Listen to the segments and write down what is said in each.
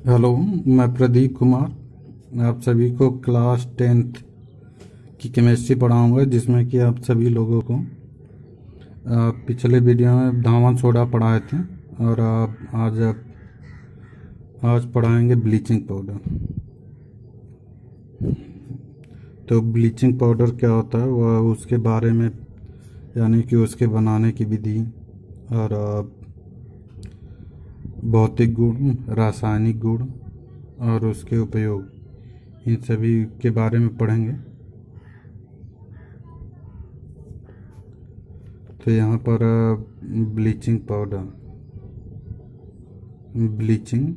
Hello. मैं प्रदीप कुमार आप सभी को क्लास 10th की केमिस्ट्री पढ़ाऊंगा, जिसमें कि आप सभी लोगों को पिछले वीडियो में धावन सोडा पढ़ाए थे और आज पढ़ाएंगे ब्लीचिंग पाउडर। तो ब्लीचिंग पाउडर क्या होता है वह उसके बारे में, यानी कि उसके बनाने की विधि और भौतिक गुण, रासायनिक गुण और उसके उपयोग, इन सभी के बारे में पढ़ेंगे। तो यहाँ पर bleaching powder, bleaching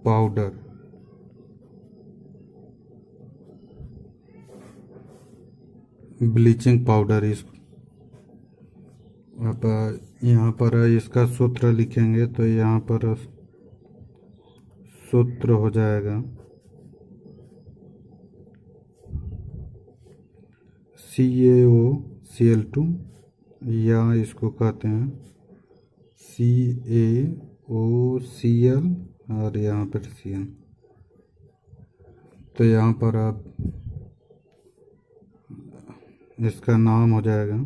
powder, bleaching powder. इस आप यहाँ पर इसका सूत्र लिखेंगे तो यहाँ पर सूत्र हो जाएगा CaOCl2, या इसको कहते हैं CaOCl और यहाँ पर Cl। तो यहाँ पर आप इसका नाम हो जाएगा,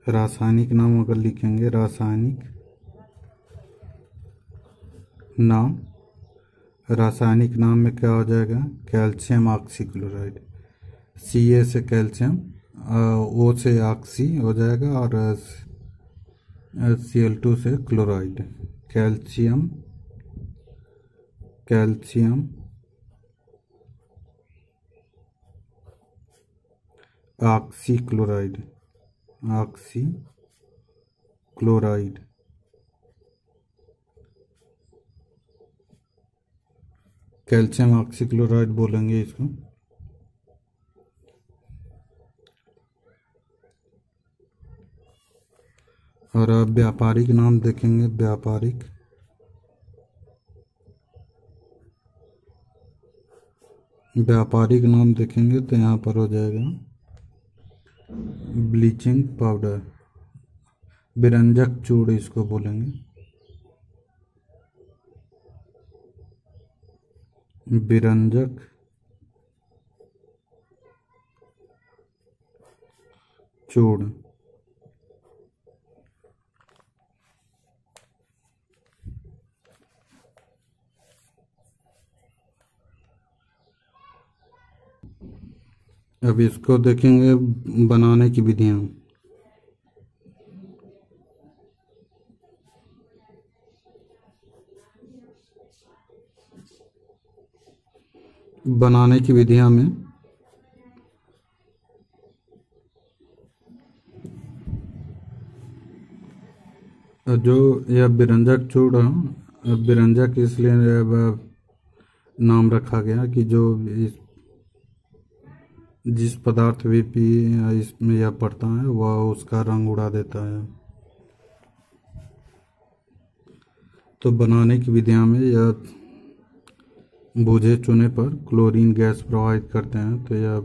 रासायनिक नाम अगर लिखेंगे, रासायनिक नाम, रासायनिक नाम में क्या हो जाएगा, कैल्शियम ऑक्सीक्लोराइड। Ca से कैल्शियम, O से ऑक्सी हो जाएगा और Cl2 से chloride. Calcium oxychloride, calcium oxychloride बोलेंगे इसको। और अब व्यापारिक नाम देखेंगे, व्यापारिक नाम देखेंगे तो यहाँ पर हो जाएगा ब्लीचिंग पाउडर, विरंजक चूर्ण इसको बोलेंगे, विरंजक चूर्ण। अब इसको देखेंगे बनाने की विधियां। बनाने की विधियां में जो यह विरंजक चूर्ण, विरंजक इसलिए नाम रखा गया कि जिस पदार्थ भी इसमें यह पड़ता है वह उसका रंग उड़ा देता है। तो बनाने की विधियां में यह बूझे चूने पर क्लोरीन गैस प्रवाहित करते हैं तो यह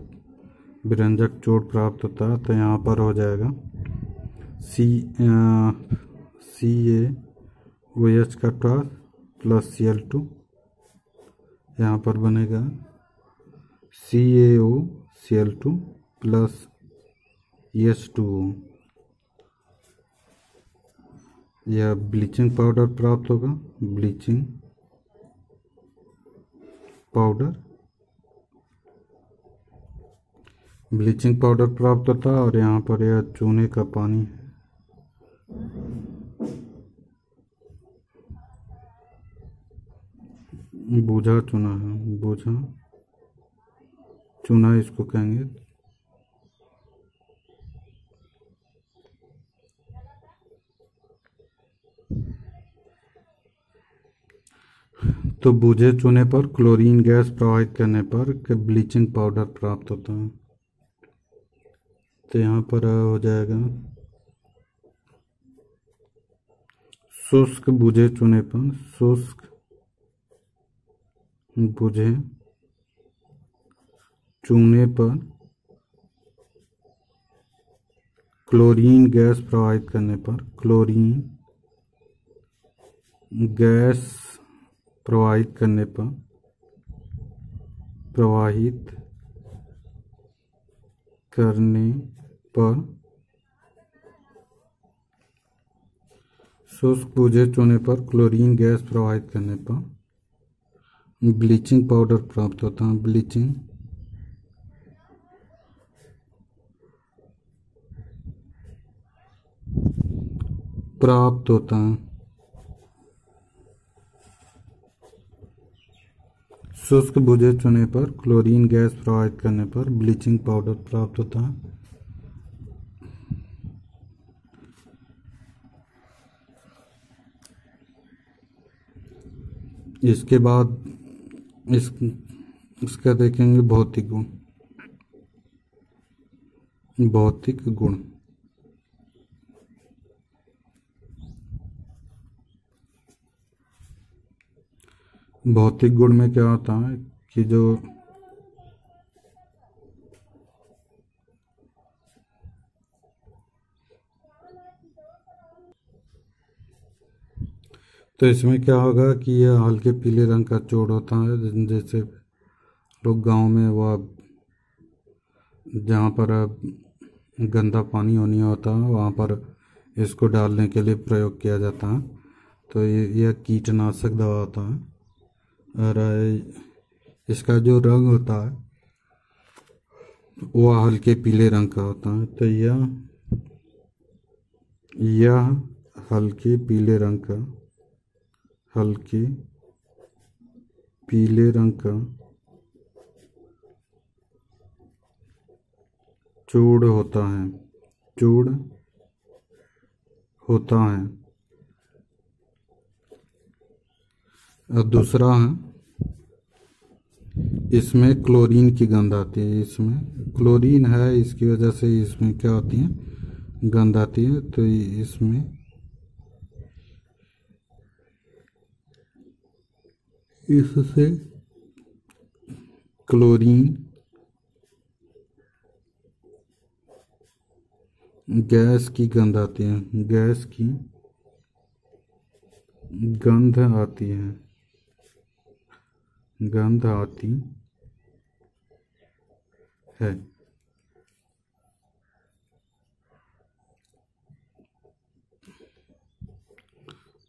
विरंजक चूर्ण प्राप्त होता है। तो यहाँ पर हो जाएगा CaOH का टॉस प्लस Cl2, यहाँ पर बनेगा CaOCl2 प्लस H2O। यह ब्लीचिंग पाउडर प्राप्त होगा, ब्लीचिंग पाउडर प्राप्त होता है। और यहाँ पर यह चूने का पानी है, बूझा चूना है, बूझा चूना इसको कहेंगे। तो बूझे चूने पर क्लोरीन गैस प्रवाहित करने पर ब्लीचिंग पाउडर प्राप्त होता है। तो यहाँ पर हो जाएगा शुष्क बूझे चूने पर, शुष्क बूझे चूने पर क्लोरीन गैस प्रवाहित करने पर, क्लोरीन गैस प्रवाहित करने पर, प्रवाहित करने पर शुष्क बूझे चूने पर, क्लोरीन गैस प्रवाहित करने पर ब्लीचिंग पाउडर प्राप्त होता है। ब्लीचिंग प्राप्त होता है। शुष्क बूझे चूने पर क्लोरीन गैस प्रवाहित करने पर ब्लीचिंग पाउडर प्राप्त होता है। इसके बाद इसका देखेंगे भौतिक गुण। भौतिक गुण भौतिक गुण में क्या होता है कि जो तो इसमें क्या होगा कि यह हल्के पीले रंग का चूर्ण होता है। जैसे लोग गांव में वह जहाँ पर गंदा पानी होनी होता है वहाँ पर इसको डालने के लिए प्रयोग किया जाता है। तो यह कीटनाशक दवा होता है और इसका जो रंग होता है वह हल्के पीले रंग का होता है। तो यह हल्के पीले रंग का, हल्के पीले रंग का चूर्ण होता है। चूर्ण होता है। और दूसरा है, इसमें क्लोरीन की गंध आती है। इसमें क्लोरीन है, इसकी वजह से इसमें क्या होती है, गंध आती है। तो इससे क्लोरीन गैस की गंध आती है। गैस की गंध आती है। गंध आती है।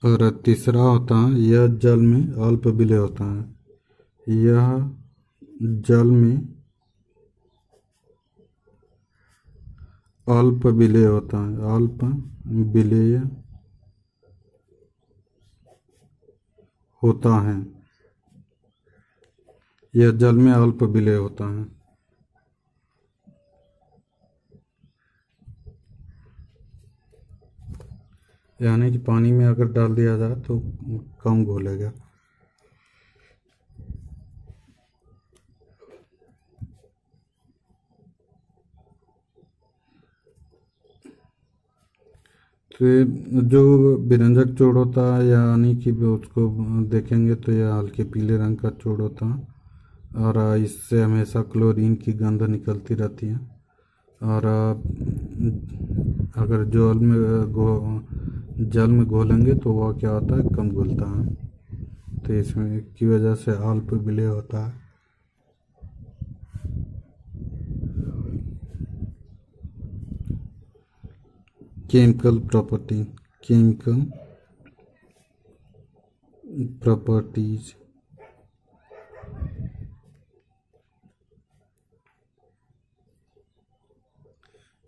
और तीसरा होता है, यह जल में अल्प विलेय होता है। यह जल में अल्प विलेय होता है। अल्प विलेय होता है। यह जल में अल्प विलेय होता है। यानी कि पानी में अगर डाल दिया जाए तो कम घुलेगा। तो जो विरंजक चूर्ण होता है, यानी कि उसको देखेंगे तो यह हल्के पीले रंग का चूर्ण होता है और इससे हमेशा क्लोरीन की गंध निकलती रहती है। और अगर जल में घोलेंगे तो वह क्या होता है, कम घुलता है। तो इसमें की वजह से अल्प विलेय होता है। Chemical property, chemical properties.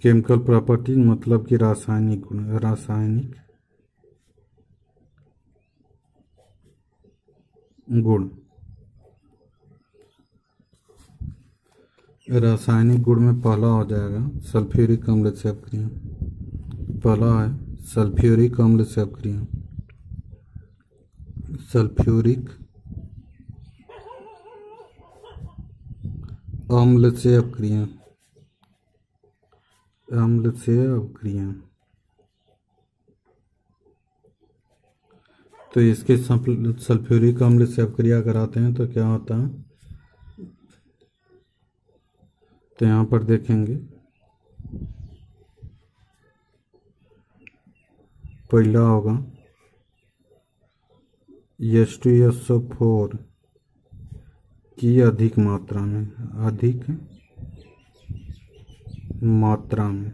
Chemical properties मतलब कि रासायनिक गुण। रासायनिक गुण। रासायनिक गुण में पहला हो जाएगा सल्फ्यूरिक अम्ल से अपक्रिया। पहला है सल्फ्यूरिक अम्ल से अपक्रिया। सल्फ्यूरिक अम्ल से अपक्रिया। अम्ल से अपक्रिया। तो इसके सल्फ्यूरिक अम्ल से अपक्रिया कराते हैं तो क्या होता है, तो यहाँ पर देखेंगे पहला होगा H2SO4 की अधिक मात्रा में, अधिक मात्रा में।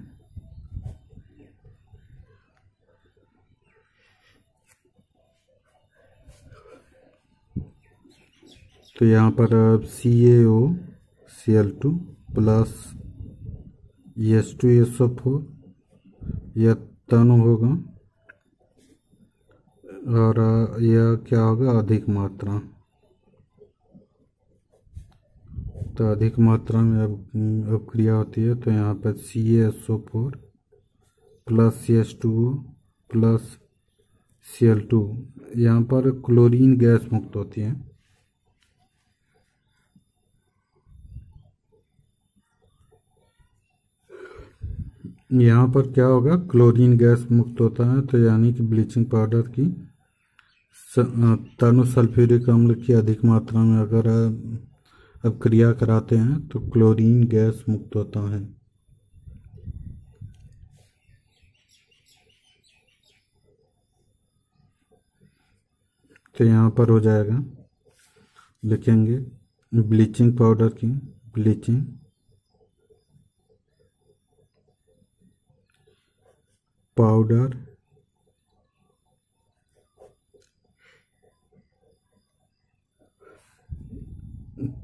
तो यहाँ पर CaOCl2 प्लस H2SO4 यह तनु होगा और यह क्या होगा, अधिक मात्रा। तो अधिक मात्रा में अब क्रिया होती है, तो यहाँ पर CaSO4 plus CH2O plus Cl2, यहाँ पर क्लोरीन गैस मुक्त होती है। यहाँ पर क्या होगा, क्लोरीन गैस मुक्त होता है, तो यानी कि ब्लीचिंग पाउडर की तनु सल्फ्यूरिक अम्ल की अधिक मात्रा में अगर अब क्रिया कराते हैं तो क्लोरीन गैस मुक्त होता है। तो यहाँ पर हो जाएगा, लिखेंगे ब्लीचिंग पाउडर की, ब्लीचिंग पाउडर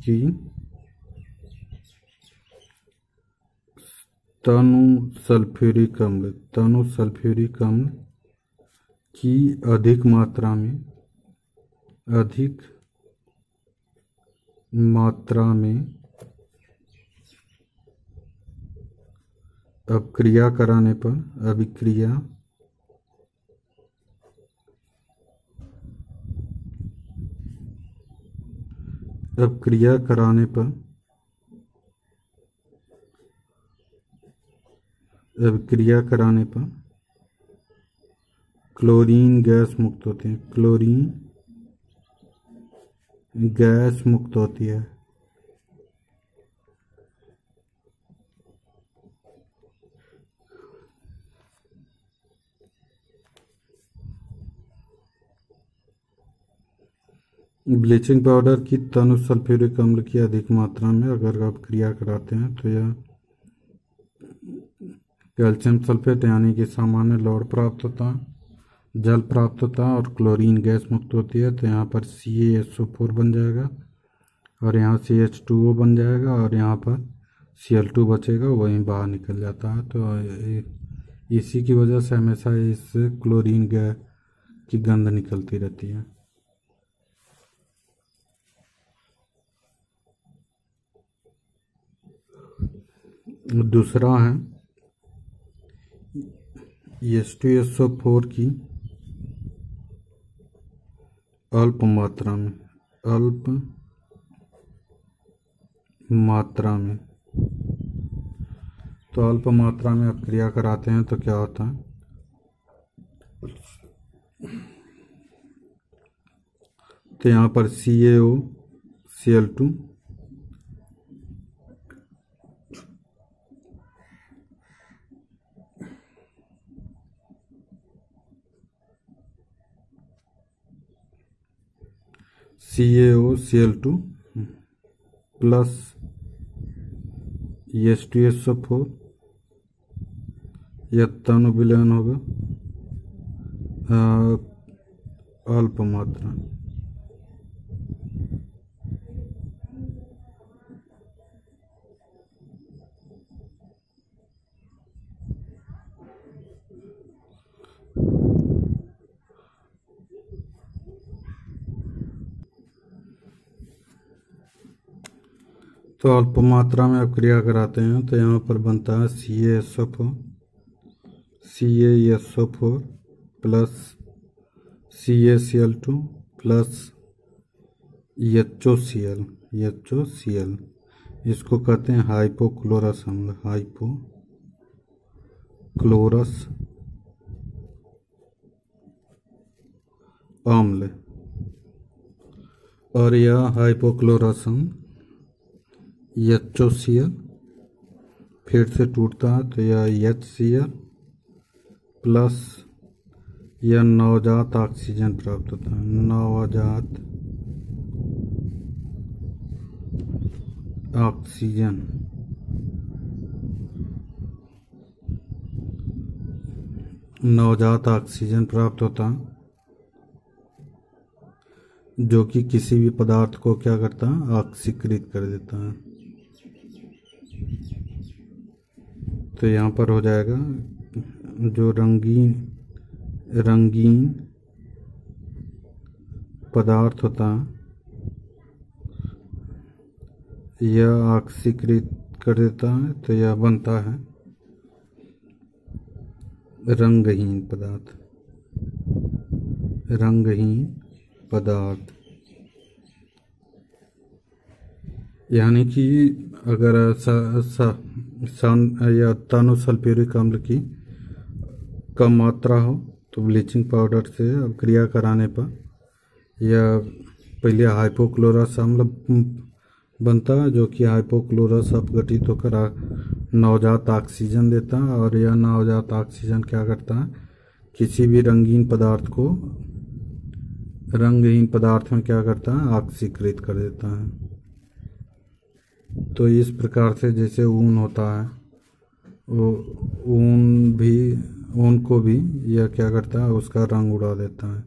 की तनु सल्फ्यूरिक अम्ल की अधिक मात्रा में अभिक्रिया कराने पर क्लोरीन गैस मुक्त होती है, क्लोरीन गैस मुक्त होती है। ब्लीचिंग पाउडर की तनु सल्फ्यूरिक अम्ल की अधिक मात्रा में अगर आप क्रिया कराते हैं तो यह कैल्शियम सल्फेट यानी कि सामान्य लौड़ प्राप्त होता है, जल प्राप्त होता है और क्लोरीन गैस मुक्त होती है। तो यहाँ पर CaSO4 बन जाएगा और यहाँ CH2O बन जाएगा और यहाँ पर Cl2 बचेगा, वहीं बाहर निकल जाता है। तो इसी की वजह से हमेशा इस क्लोरीन गैस की गंध निकलती रहती है। दूसरा है H2SO4 की अल्प मात्रा में। तो अल्प मात्रा में आप क्रिया कराते हैं तो क्या होता है, तो यहाँ पर CaOCl2 प्लस H2SO4 यह तनु विलयन होगा अल्प मात्रा। तो अल्प मात्रा में आप क्रिया कराते हैं तो यहाँ पर बनता है CaSO4 plus CaCl2 plus HOCl। इसको कहते हैं हाइपोक्लोरस अम्ल। और यह हाइपोक्लोरस अम्ल HOCl फिर से टूटता है तो यह HCl प्लस यह नवजात ऑक्सीजन प्राप्त होता है। नवजात ऑक्सीजन नवजात ऑक्सीजन प्राप्त होता है, जो कि किसी भी पदार्थ को क्या करता है, ऑक्सीकृत कर देता है। तो यहाँ पर हो जाएगा जो रंगीन पदार्थ होता है यह ऑक्सीकृत कर देता है, तो यह बनता है रंगहीन पदार्थ। रंगहीन पदार्थ यानी कि अगर या तानु सल्फ्यूरिक अम्ल की कम मात्रा हो तो ब्लीचिंग पाउडर से क्रिया कराने पर यह पहले हाइपोक्लोरस अम्ल बनता है, जो कि हाइपोक्लोरस अपघटित होकर नवजात ऑक्सीजन देता है। और यह नवजात ऑक्सीजन क्या करता है, किसी भी रंगहीन पदार्थ में क्या करता है, ऑक्सीकृत कर देता है। तो इस प्रकार से जैसे ऊन होता है, वो ऊन को भी यह क्या करता है, उसका रंग उड़ा देता है।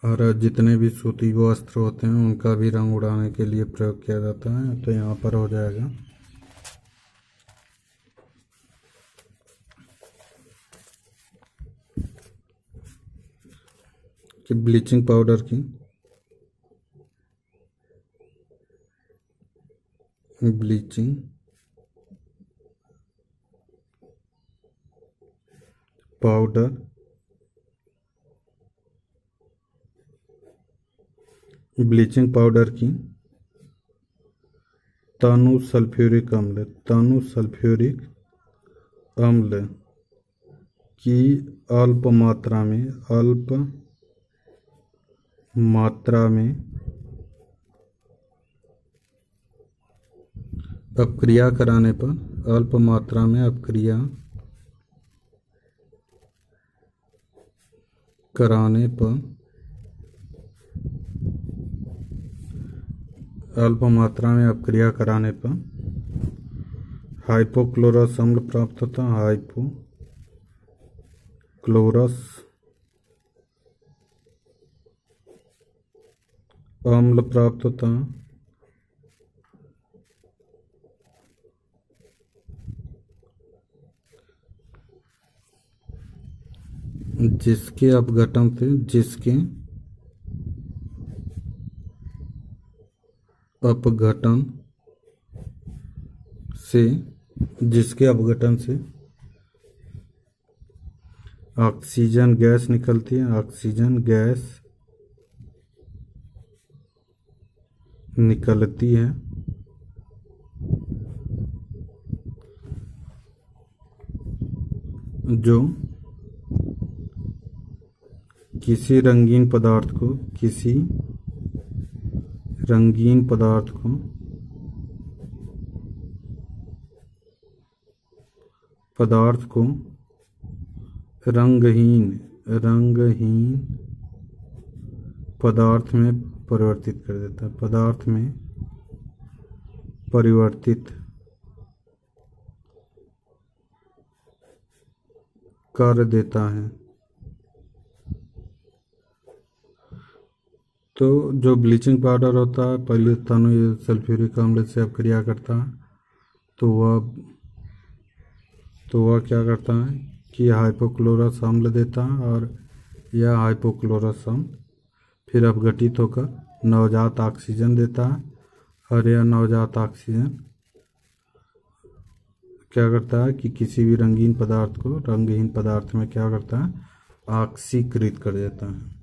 और जितने भी सूती वस्त्र होते हैं उनका भी रंग उड़ाने के लिए प्रयोग किया जाता है। तो यहाँ पर हो जाएगा कि ब्लीचिंग पाउडर की ब्लीचिंग पाउडर की तानु सल्फ्यूरिक अम्ल की अल्प मात्रा में अपक्रिया कराने पर अल्प मात्रा में अपक्रिया कराने पर हाइपोक्लोरस अम्ल प्राप्त होता है। हाइपोक्लोरस अम्ल प्राप्त होता है, जिसके अपघटन से ऑक्सीजन गैस निकलती है। ऑक्सीजन गैस निकलती है जो किसी रंगीन पदार्थ को रंगहीन पदार्थ में परिवर्तित कर देता है। पदार्थ में परिवर्तित कर देता है। तो जो ब्लीचिंग पाउडर होता है पहले तानु सल्फ्यूरिक अम्ल से अपक्रिया करता है, तो वह क्या करता है कि हाइपोक्लोरस अम्ल देता है, और यह हाइपोक्लोरस अम्ल फिर अपघटित होकर नवजात ऑक्सीजन देता है। और यह नवजात ऑक्सीजन क्या करता है कि किसी भी रंगहीन पदार्थ में क्या करता है, ऑक्सीकृत कर देता है।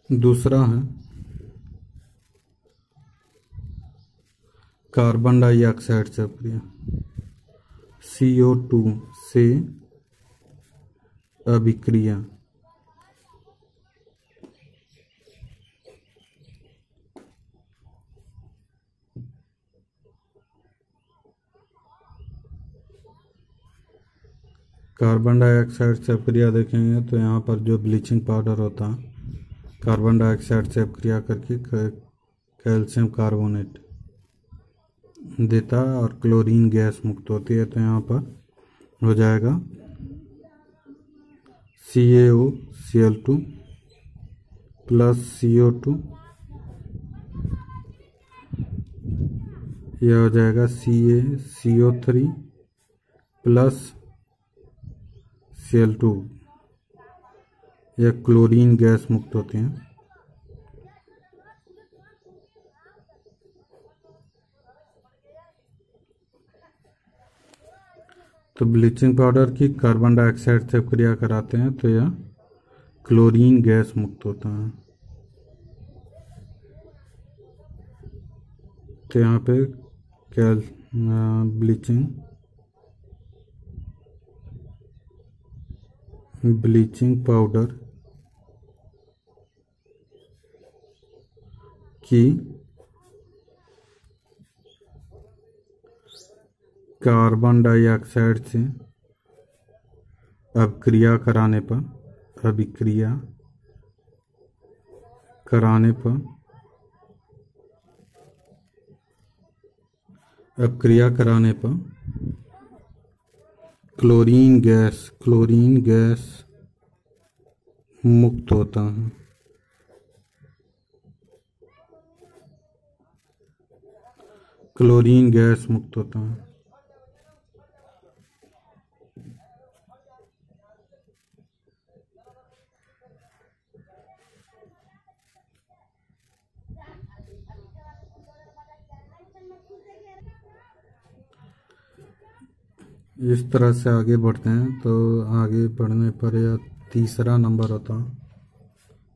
दूसरा है कार्बन डाइऑक्साइड से अपक्रिया। CO2 से अभिक्रिया कार्बन डाइऑक्साइड से अपक्रिया देखेंगे तो यहाँ पर जो ब्लीचिंग पाउडर होता है कार्बन डाइऑक्साइड से अपक्रिया करके कैल्शियम कार्बोनेट देता है और क्लोरीन गैस मुक्त होती है। तो यहाँ पर हो जाएगा CaOCl2 प्लस CO2, यह हो जाएगा CaCO3 प्लस Cl2, यह क्लोरीन गैस मुक्त होते हैं। तो ब्लीचिंग पाउडर की कार्बन डाइऑक्साइड से क्रिया कराते हैं तो यह क्लोरीन गैस मुक्त होता है। तो यहाँ पे ब्लीचिंग पाउडर की कार्बन डाइऑक्साइड से अभिक्रिया कराने पर क्लोरीन गैस मुक्त होता है। क्लोरीन गैस मुक्त होता है। इस तरह से आगे बढ़ते हैं। तो आगे बढ़ने पर यह तीसरा नंबर होता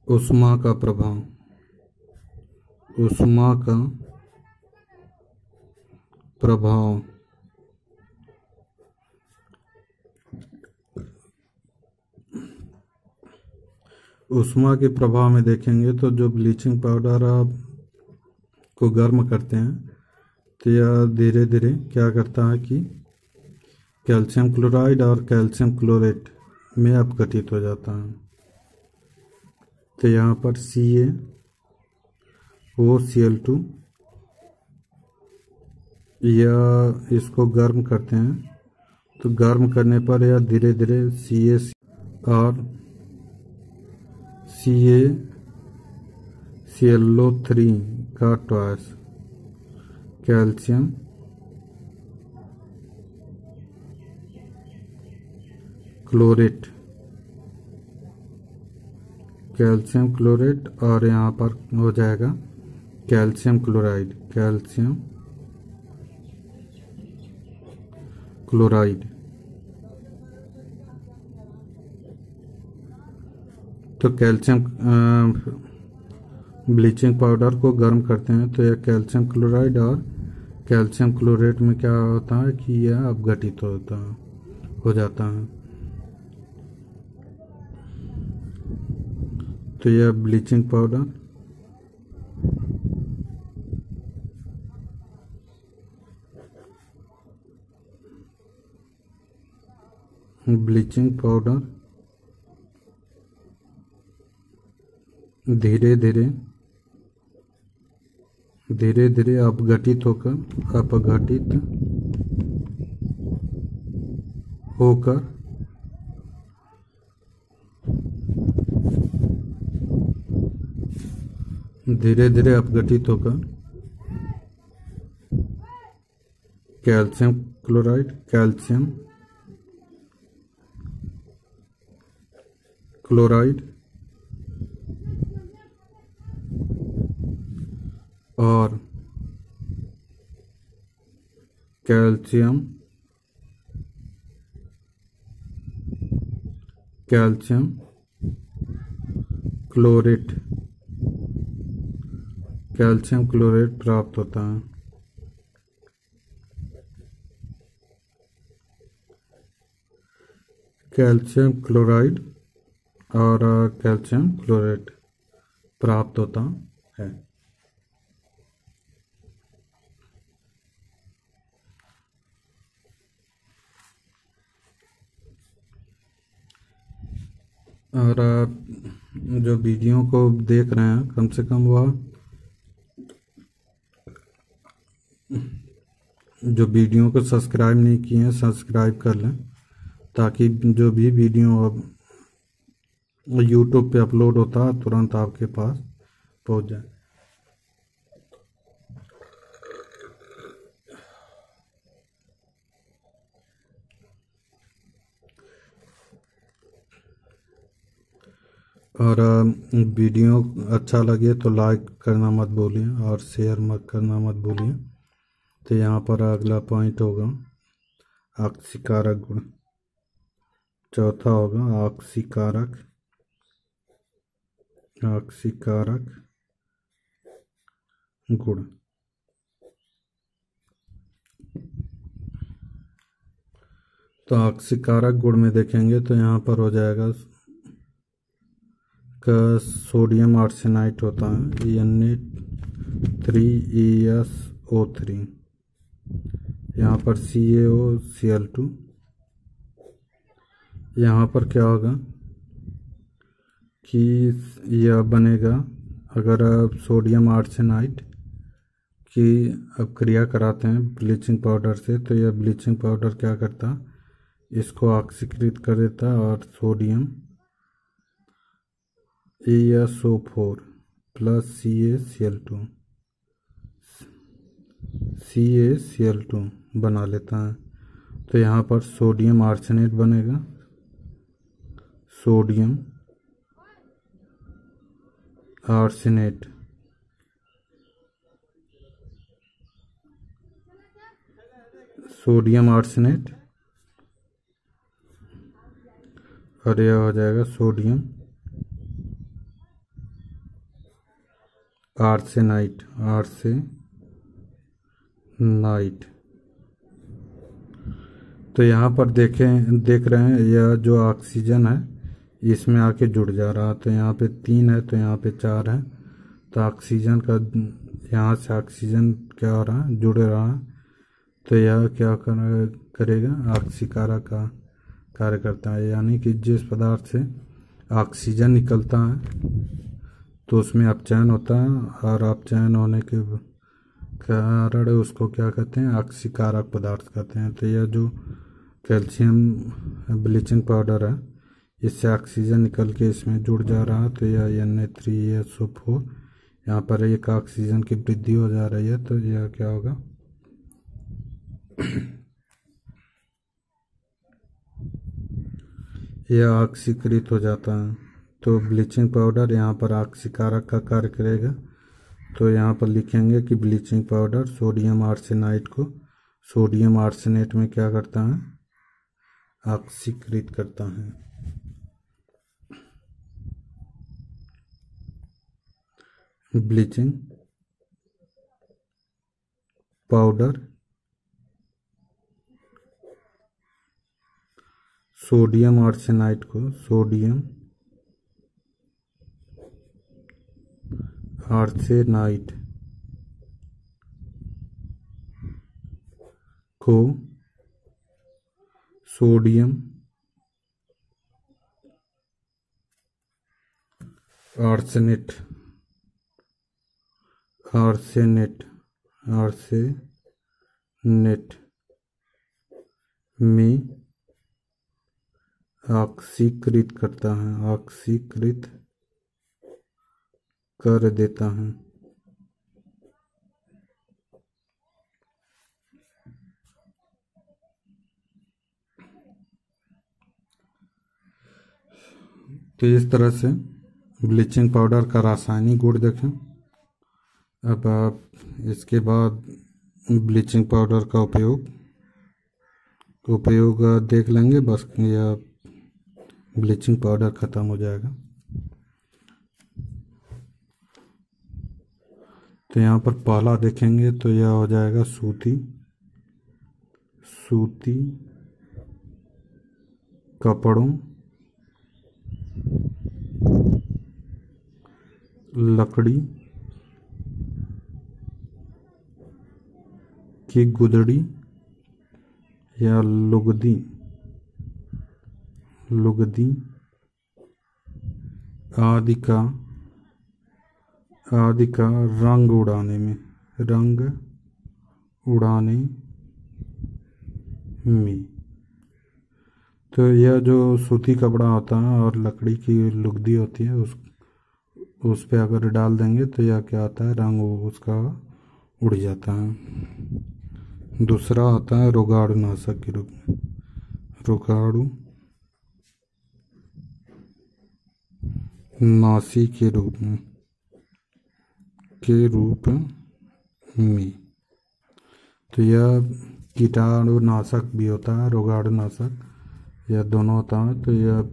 ऊष्मा का प्रभाव। ऊष्मा के प्रभाव में देखेंगे तो जो ब्लीचिंग पाउडर आप को गर्म करते हैं तो यह धीरे धीरे क्या करता है कि कैल्शियम क्लोराइड और कैल्शियम क्लोरेट में अपघटित हो जाता है। तो यहाँ पर CaOCl2 यह इसको गर्म करते हैं तो गर्म करने पर यह धीरे धीरे CaC और CaClO3 का ट्वाइस कैल्शियम क्लोरेट और यहाँ पर हो जाएगा कैल्शियम क्लोराइड। तो कैल्शियम ब्लीचिंग पाउडर को गर्म करते हैं तो यह कैल्शियम क्लोराइड और कैल्शियम क्लोरेट में क्या होता है कि यह अपघटित हो जाता है। तो यह ब्लीचिंग पाउडर धीरे धीरे अपघटित होकर कैल्शियम क्लोराइड और कैल्शियम क्लोरेट प्राप्त होता है। कैल्शियम क्लोराइड और कैल्शियम क्लोरेट प्राप्त होता है। और जो वीडियो को देख रहे हैं कम से कम वह जो वीडियो को सब्सक्राइब नहीं किए हैं सब्सक्राइब कर लें, ताकि जो भी वीडियो अब यूट्यूब पे अपलोड होता है तुरंत आपके पास पहुंच जाए। और वीडियो अच्छा लगे तो लाइक करना मत भूलिए और शेयर मत करना मत भूलिए। तो यहाँ पर अगला पॉइंट होगा ऑक्सीकारक गुण, चौथा होगा ऑक्सीकारक गुण। तो ऑक्सीकारक गुण में देखेंगे तो यहाँ पर हो जाएगा का सोडियम आर्सेनाइट होता है Na3ESO3, यहाँ पर CaOCl2। यहाँ पर क्या होगा कि यह बनेगा, अगर आप सोडियम आर्सेनाइट की अब क्रिया कराते हैं ब्लीचिंग पाउडर से, तो यह ब्लीचिंग पाउडर क्या करता, इसको ऑक्सीकृत कर देता और सोडियम ESO4 प्लस CaCl2 बना लेता है। तो यहाँ पर सोडियम आर्सेनेट बनेगा, सोडियम आर्सेनेट और यह हो जाएगा सोडियम आर्सेनाइट। तो यहाँ पर देख रहे हैं यह जो ऑक्सीजन है इसमें आके जुड़ जा रहा है। तो यहाँ पे 3 है तो यहाँ पे 4 है। तो ऑक्सीजन का यहाँ से ऑक्सीजन क्या हो रहा है, जुड़ रहा है। तो यह क्या करेगा, ऑक्सीकारक का कार्य करता है। यानी कि जिस पदार्थ से ऑक्सीजन निकलता है तो उसमें अपचयन होता है और अपचयन होने के कारण उसको क्या कहते हैं, ऑक्सीकारक पदार्थ कहते हैं। तो यह जो कैल्शियम ब्लीचिंग पाउडर है इससे ऑक्सीजन निकल के इसमें जुड़ जा रहा है। तो यह Na3ESO4, यहाँ पर एक ऑक्सीजन की वृद्धि हो जा रही है। तो यह क्या होगा यह ऑक्सीकृत हो जाता है। तो ब्लीचिंग पाउडर यहाँ पर ऑक्सीकारक का कार्य करेगा। तो यहाँ पर लिखेंगे कि ब्लीचिंग पाउडर सोडियम आर्सेनाइट को सोडियम आर्सेनेट में क्या करता है, ऑक्सीकृत करता है। ब्लीचिंग पाउडर सोडियम आर्सेनाइट को सोडियम आर्सेनाइट को सोडियम आर्सेनेट में ऑक्सीकृत करता है, ऑक्सीकृत कर देता है। तो इस तरह से ब्लीचिंग पाउडर का रासायनिक गुण देखें। अब आप इसके बाद ब्लीचिंग पाउडर का उपयोग देख लेंगे, बस यह ब्लीचिंग पाउडर ख़त्म हो जाएगा। तो यहाँ पर पहला देखेंगे तो यह हो जाएगा सूती कपड़ों, लकड़ी की गुदड़ी या लुगदी आदि का रंग उड़ाने में। तो यह जो सूती कपड़ा होता है और लकड़ी की लुगदी होती है, उस पे अगर डाल देंगे तो यह क्या होता है, रंग उसका उड़ जाता है। दूसरा आता है रोगाणुनाशक के रूप में। रोगाणुनाशी के रूप में। तो यह कीटाणुनाशक भी होता है, रोगाणुनाशक, यह दोनों होता है। तो यह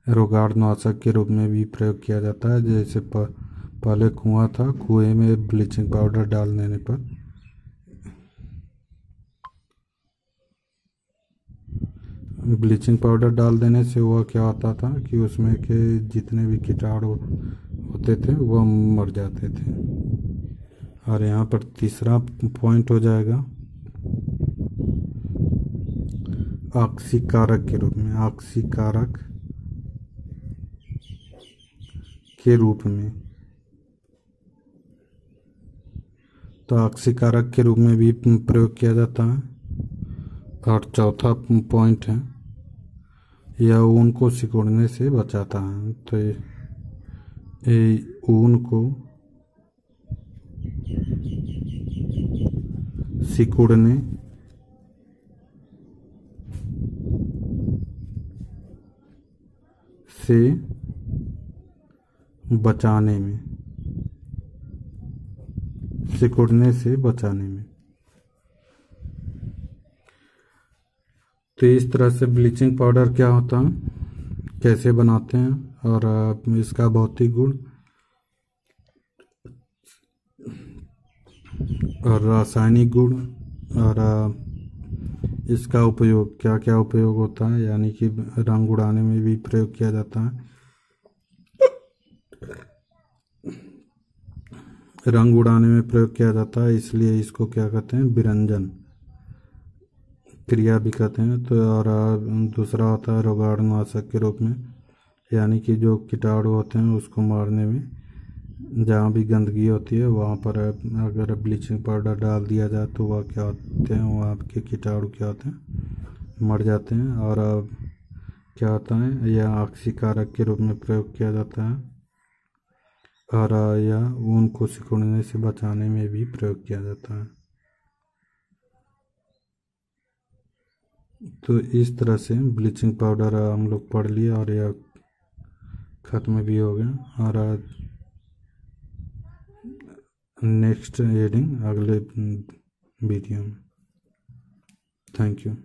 रोगाणुनाशक के रूप में भी प्रयोग किया जाता है। जैसे पहले कुआं था, कुएं में ब्लीचिंग पाउडर डाल देने पर ब्लीचिंग पाउडर डाल देने से वह क्या होता था कि उसमें के जितने भी कीटाणु होते थे वह मर जाते थे। और यहाँ पर तीसरा पॉइंट हो जाएगा ऑक्सीकारक के रूप में। ऑक्सीकारक के रूप में, तो ऑक्सीकारक के रूप में भी प्रयोग किया जाता है। और चौथा पॉइंट है, यह ऊन को सिकुड़ने से बचाता है। तो ये ऊन को सिकुड़ने से बचाने में, तो इस तरह से ब्लीचिंग पाउडर क्या होता है, कैसे बनाते हैं, और इसका भौतिक गुण और रासायनिक गुण, और इसका उपयोग क्या क्या उपयोग होता है, यानी कि रंग उड़ाने में भी प्रयोग किया जाता है। रंग उड़ाने में प्रयोग किया जाता है, इसलिए इसको क्या कहते हैं, विरंजन क्रिया भी कहते हैं। तो और दूसरा होता है रोगाणुनाशक के रूप में, यानी कि जो कीटाणु होते हैं उसको मारने में, जहाँ भी गंदगी होती है वहाँ पर अगर ब्लीचिंग पाउडर डाल दिया जाए तो वह क्या होते हैं, वहाँ के कीटाणु क्या होते हैं, मर जाते हैं। और क्या होता है, यह ऑक्सीकारक के रूप में प्रयोग किया जाता है। और यह ऊन को सिकुड़ने से बचाने में भी प्रयोग किया जाता है। तो इस तरह से ब्लीचिंग पाउडर हम लोग पढ़ लिए और यह ख़त्म भी हो गया। और नेक्स्ट रीडिंग अगले वीडियो में। Thank you.